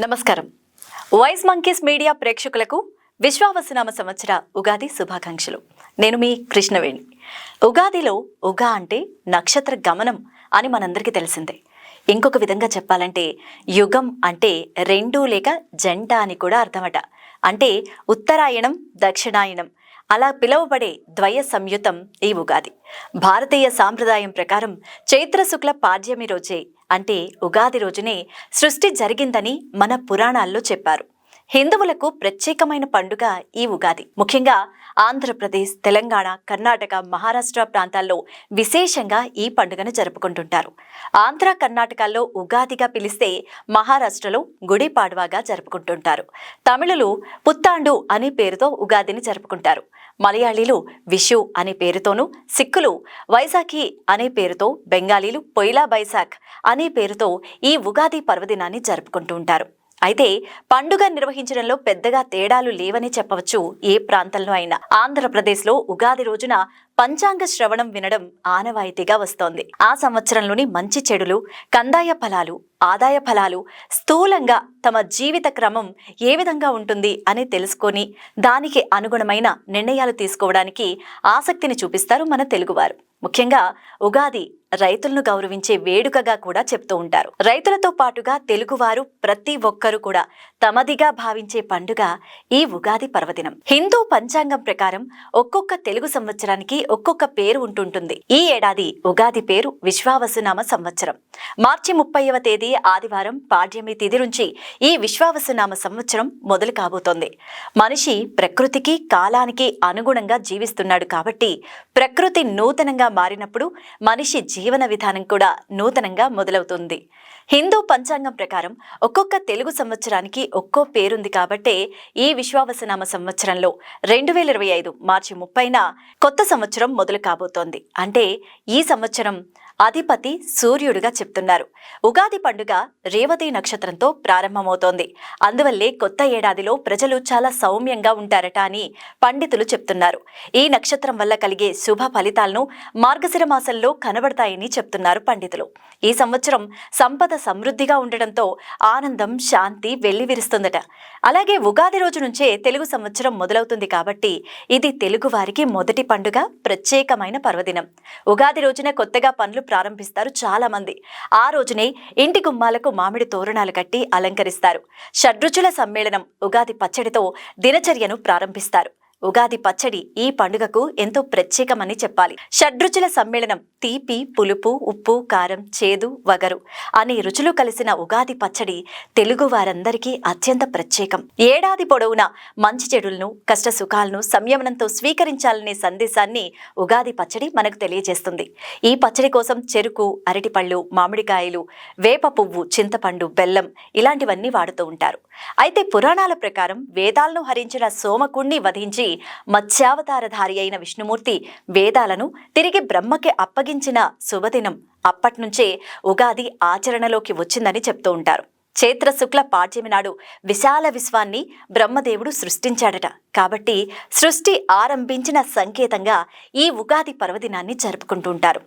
నమస్కారం. Voice monkeys media ప్రేక్షకులకు విశ్వావసునామ సంవత్సర ఉగాది శుభాకాంక్షలు. నేను మీ కృష్ణవేణి. ఉగాదిలో ఉగా అంటే నక్షత్ర గమనం అని మనందరికీ తెలిసిందే. ఇంకొక విధంగా చెప్పాలంటే యుగం అంటే రెండు లేక జంట అని కూడా అర్థమట. అంటే ఉత్తరాయణం దక్షిణాయనం అలా పిలువబడే ద్వయ సంయుతం ఈ ఉగాది. భారతీయ సాంప్రదాయం ప్రకారం చైత్ర శుక్ల పాడ్యమి రోజే అంటే ఉగాది రోజునే సృష్టి జరిగిందని మన పురాణాల్లో చెప్పారు. హిందువులకు ప్రత్యేకమైన పండుగ ఈ ఉగాది. ముఖ్యంగా ఆంధ్రప్రదేశ్, తెలంగాణ, కర్ణాటక, మహారాష్ట్ర ప్రాంతాల్లో విశేషంగా ఈ పండుగను జరుపుకుంటుంటారు. ఆంధ్ర, కర్ణాటకల్లో ఉగాదిగా పిలిస్తే మహారాష్ట్రలో గుడి పాడ్వాగా జరుపుకుంటుంటారు. తమిళులు పుత్తాండు అనే పేరుతో ఉగాదిని జరుపుకుంటారు. మలయాళీలు విషు అనే పేరుతోనూ, సిక్కులు వైశాఖి అనే పేరుతో, బెంగాలీలు పొయిలా బైశాఖ్ అనే పేరుతో ఈ ఉగాది పర్వదినాన్ని జరుపుకుంటూ ఉంటారు. అయితే పండుగ నిర్వహించడంలో పెద్దగా తేడాలు లేవని చెప్పవచ్చు. ఏ ప్రాంతంలో అయినా ఆంధ్రప్రదేశ్లో ఉగాది రోజున పంచాంగ శ్రవణం వినడం ఆనవాయితీగా వస్తోంది. ఆ సంవత్సరంలోని మంచి చెడులు, కందాయ ఫలాలు, ఆదాయ ఫలాలు, స్థూలంగా తమ జీవిత క్రమం ఏ విధంగా ఉంటుంది అని తెలుసుకొని దానికి అనుగుణమైన నిర్ణయాలు తీసుకోవడానికి ఆసక్తిని చూపిస్తారు మన తెలుగువారు. ముఖ్యంగా ఉగాది రైతులను గౌరవించే వేడుకగా కూడా చెప్తూ ఉంటారు. రైతులతో పాటుగా తెలుగువారు ప్రతి ఒక్కరూ కూడా తమదిగా భావించే పండుగ ఈ ఉగాది పర్వదినం. హిందూ పంచాంగం ప్రకారం ఒక్కొక్క తెలుగు సంవత్సరానికి ఒక్కొక్క పేరు ఉంటుంటుంది. ఈ ఏడాది ఉగాది పేరు విశ్వావసునామ సంవత్సరం. మార్చి 30వ తేదీ ఆదివారం పాడ్యమి తిథి నుంచి ఈ విశ్వావసునామ సంవత్సరం మొదలు కాబోతోంది. మనిషి ప్రకృతికి కాలానికి అనుగుణంగా జీవిస్తున్నాడు కాబట్టి ప్రకృతి నూతనంగా మారినప్పుడు మనిషి జీవన విధానం కూడా నూతనంగా మొదలవుతుంది. హిందూ పంచాంగం ప్రకారం ఒక్కొక్క తెలుగు సంవత్సరానికి ఒక్కో పేరుంది కాబట్టే ఈ విశ్వావసునామ సంవత్సరంలో 2025 మార్చి 30న కొత్త సంవత్సరం మొదలు కాబోతోంది. అంటే ఈ సంవత్సరం అధిపతి సూర్యుడుగా చెప్తున్నారు. ఉగాది పండుగ రేవతి నక్షత్రంతో ప్రారంభమవుతోంది. అందువల్లే కొత్త ఏడాదిలో ప్రజలు చాలా సౌమ్యంగా ఉంటారట అని పండితులు చెప్తున్నారు. ఈ నక్షత్రం వల్ల కలిగే శుభ ఫలితాలను మార్గశిర మాసంలో కనబడతాయని చెప్తున్నారు పండితులు. ఈ సంవత్సరం సంపద సమృద్ధిగా ఉండడంతో ఆనందం, శాంతి వెల్లివిరుస్తుందట. అలాగే ఉగాది రోజు నుంచే తెలుగు సంవత్సరం మొదలవుతుంది కాబట్టి ఇది తెలుగు వారికి మొదటి పండుగ, ప్రత్యేకమైన పర్వదినం. ఉగాది రోజున కొత్తగా పనులు ప్రారంభిస్తారు చాలా మంది. ఆ రోజునే ఇంటి గుమ్మాలకు మామిడి తోరణాలు కట్టి అలంకరిస్తారు. షడ్రుచుల సమ్మేళనం ఉగాది పచ్చడితో దినచర్యను ప్రారంభిస్తారు. ఉగాది పచ్చడి ఈ పండుగకు ఎంతో ప్రత్యేకమని చెప్పాలి. షడ్రుచుల సమ్మేళనం తీపి, పులుపు, ఉప్పు, కారం, చేదు, వగరు అనే రుచులు కలిసిన ఉగాది పచ్చడి తెలుగు వారందరికీ అత్యంత ప్రత్యేకం. ఏడాది పొడవునా మంచి చెడులను, కష్ట సుఖాలను సంయమనంతో స్వీకరించాలనే సందేశాన్ని ఉగాది పచ్చడి మనకు తెలియజేస్తుంది. ఈ పచ్చడి కోసం చెరుకు, అరటిపళ్ళు, మామిడికాయలు, వేప పువ్వు, చింతపండు, బెల్లం ఇలాంటివన్నీ వాడుతూ ఉంటారు. అయితే పురాణాల ప్రకారం వేదాలను హరించిన సోమకుణ్ణి వధించి మత్స్యావతారధారి అయిన విష్ణుమూర్తి వేదాలను తిరిగి బ్రహ్మకి అప్పగించిన శుభదినం. అప్పట్నుంచే ఉగాది ఆచరణలోకి వచ్చిందని చెప్తూ ఉంటారు. చైత్ర శుక్ల పాడ్యమి నాడు విశాల విశ్వాన్ని బ్రహ్మదేవుడు సృష్టించాడట. కాబట్టి సృష్టి ఆరంభించిన సంకేతంగా ఈ ఉగాది పర్వదినాన్ని జరుపుకుంటూ ఉంటారు.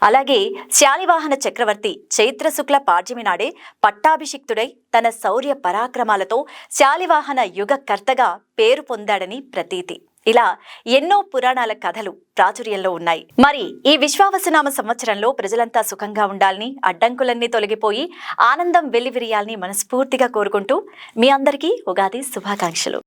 అలాగే శాలివాహన చక్రవర్తి చైత్ర శుక్ల పాడ్యమి నాడే పట్టాభిషిక్తుడై తన శౌర్య పరాక్రమాలతో శాలివాహన యుగకర్తగా పేరు పొందాడని ప్రతీతి. ఇలా ఎన్నో పురాణాల కథలు ప్రాచుర్యంలో ఉన్నాయి. మరి ఈ విశ్వావసునామ సంవత్సరంలో ప్రజలంతా సుఖంగా ఉండాలని, అడ్డంకులన్నీ తొలగిపోయి ఆనందం వెల్లివిరియాలని మనస్ఫూర్తిగా కోరుకుంటూ మీ అందరికీ ఉగాది శుభాకాంక్షలు.